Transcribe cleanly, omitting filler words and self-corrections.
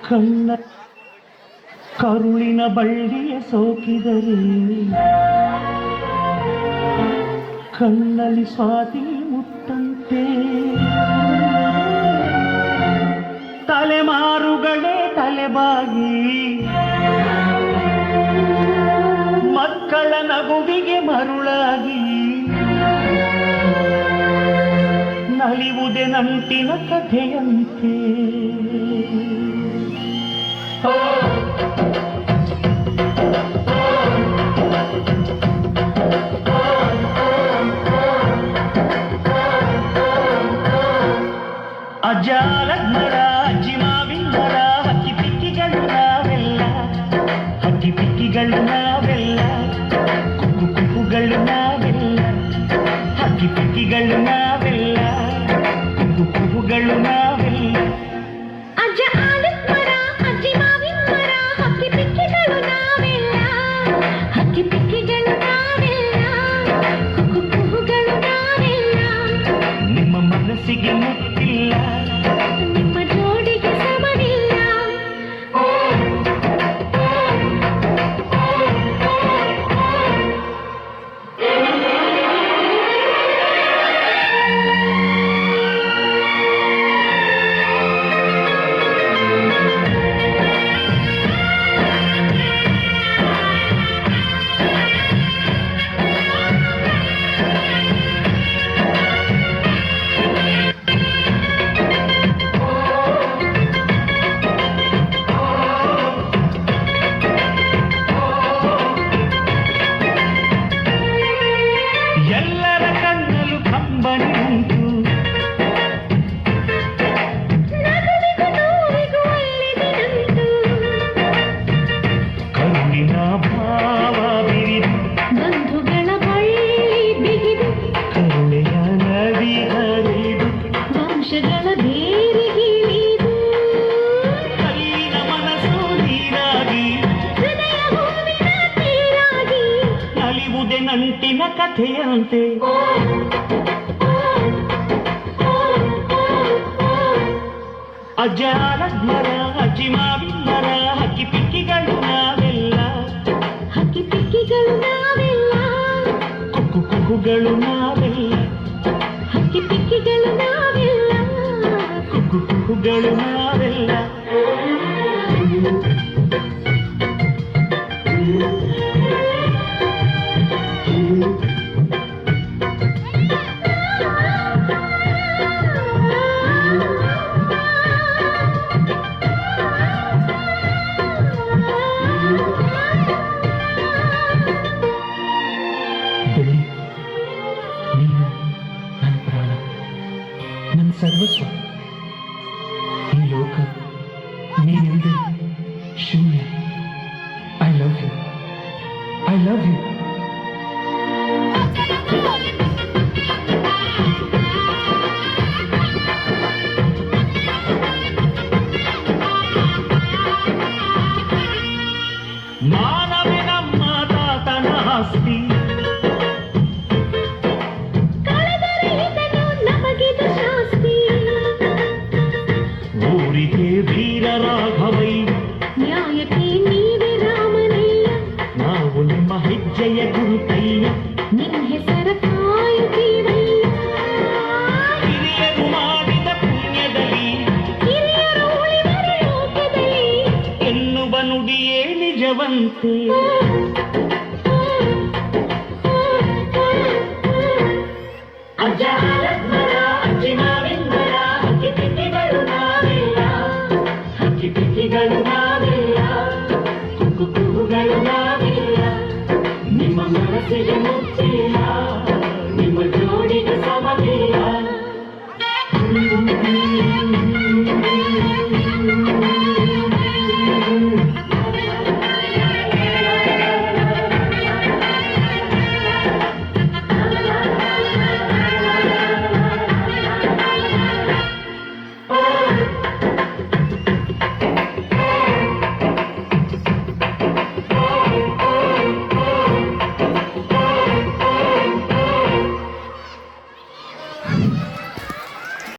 ಕಣ್ಣ ಕರುಳಿನ ಬಳ್ಳಿಯ ಸೋಕಿದರೆ ಕಣ್ಣಲ್ಲಿ ಸ್ವಾತಿ ಮುತ್ತಂತೆ ತಲೆಮಾರುಗಳೇ ತಲೆಬಾಗಿ ಮಕ್ಕಳ ನಗುವಿಗೆ ಮರುಳಾಗಿ ನಲಿವುದೆ ನಂಟಿನ ಕಥೆಯಂತೆ ಅಜ್ಜಾಲದ ಮರ ಅಜ್ಜಿ ಮಾವಿನ ಮರ ಹಕ್ಕಿ ಪಿಕ್ಕಿಗಳು ನಾವೆಲ್ಲ ಹಕ್ಕಿ ಪಿಕ್ಕಿಗಳು ನಾವೆಲ್ಲ ಕುಕ್ಕು ಕುಕ್ಕುಗಳು ನಾವೆಲ್ಲ ಹಕ್ಕಿ ಪಿಕ್ಕಿಗಳು ನಾವೆಲ್ಲ ಕುಕ್ಕು ಕುಕ್ಕುಗಳು ನಾವೆಲ್ಲ ಅಜ್ಜ ಆಲದ ಮರ ಅಜ್ಜಿ ಮಾವಿನ ಮರ ಹಕ್ಕಿ ಪಿಕ್ಕಿಗಳು ನಾವೆಲ್ಲ ಹಕ್ಕಿ ಪಿಕ್ಕಿಗಳು ನಾವೆಲ್ಲ ಕುಕ್ಕು ಕುಕ್ಕುಗಳು ನಾವೆಲ್ಲ ನಿಮ್ಮ ಮನಸ್ಸಿಗೆ ಮುಟ್ಟಿಲ್ಲ ನಿಮ್ಮ ಜೋಡಿಗೆ ಸಮನಿಲ್ಲ ಎಲ್ಲರ ಕಣ್ಣಲು ಕಂಬನಿ ಉಂಟು ನಗುವಿಗೂ ನೋವಿಗೂ ಅಲ್ಲಿದಿರುಂಟು ಕರುಣಿನ ಭಾವ ಬಿರಿದು ಬಂಧುಗಳ ಬಳ್ಳಿ ಬಿಗಿದು ಕರುಣೆಯ ನದಿ ಹರಿದು ವಂಶಗಳ ಬೇರಿಗಿಳಿದು ಕಲ್ಲಿನ ಮನಸ್ಸು ನೀರಾಗಿ ಹೃದಯ ಹೂವಿನ ತೀರಾಗಿ ನಲಿವುದೆ ನಂಟಿನ ಕಥೆಯಂತೆ ಅಜ್ಜಾಲದ ಮರ ಅಜ್ಜಿ ಮಾವಿನ ಮರ ಹಕ್ಕಿ ಪಿಕ್ಕಿಗಳು ನಾವೆಲ್ಲ ಹಕ್ಕಿ ಪಿಕ್ಕಿಗಳು ನಾವೆಲ್ಲ ಕುಕ್ಕು ಕುಕ್ಕುಗಳು ನಾವೆಲ್ಲ ಹಕ್ಕಿ ಪಿಕ್ಕಿಗಳು ನಾವೆಲ್ಲ ಕುಕ್ಕು ಕುಕ್ಕುಗಳು ನಾವೆಲ್ಲ ಬೆಳ್ಳಿ ನೀನು ನನ್ನ ಪ್ರಾಣ ನನ್ನ ಸರ್ವಸ್ವ ಈ ಲೋಕ ನೀನಿಲ್ಲದೆ ಶೂನ್ಯ I love you I love you ಮಾನವೇ ನಮ್ಮ ತಾತನ ಆಸ್ತಿ ಕಳೆದರೆ ಇದನ್ನು ನಮಗಿದು ಶಾಸ್ತಿ ಊರಿಗೆ ವೀರ ರಾಘವಯ್ಯ ನ್ಯಾಯಕ್ಕೆ ನೀವೇ ರಾಮನಯ್ಯ ನಾವು ನಿಮ್ಮ ಹೆಜ್ಜೆಯ ಗುರುತಯ್ಯ ನಿನ್ನ ಹೆಸರ ಕಾಯುತ್ತೀವಯ್ಯ ಹಿರಿಯರು ಮಾಡಿದ ಪುಣ್ಯದಲ್ಲಿ ಹಿರಿಯರು ಉಳಿದರೆ ಲೋಕದಲ್ಲಿ ಎನ್ನುವ ನುಡಿಯೇ ನಿಜವಂತೆ ಅಜ್ಜಾಲದ ಮರ ಅಜ್ಜಿ ಮಾವಿನ ಮರ ಹಕ್ಕಿ ಪಿಕ್ಕಿಗಳು ನಾವೆಲ್ಲ ಹಕ್ಕಿ ಪಿಕ್ಕಿಗಳು ನಾವೆಲ್ಲ ಕುಕ್ಕು ಕುಕ್ಕುಗಳು ನಾವೆಲ್ಲ ನಿಮ್ಮ ಮನಸ್ಸಿಗೆ ಮುಚ್ಚಿಲ್ಲ ನಿಮ್ಮ ಜೋಡಿಗೆ ಸಮವಿಲ್ಲ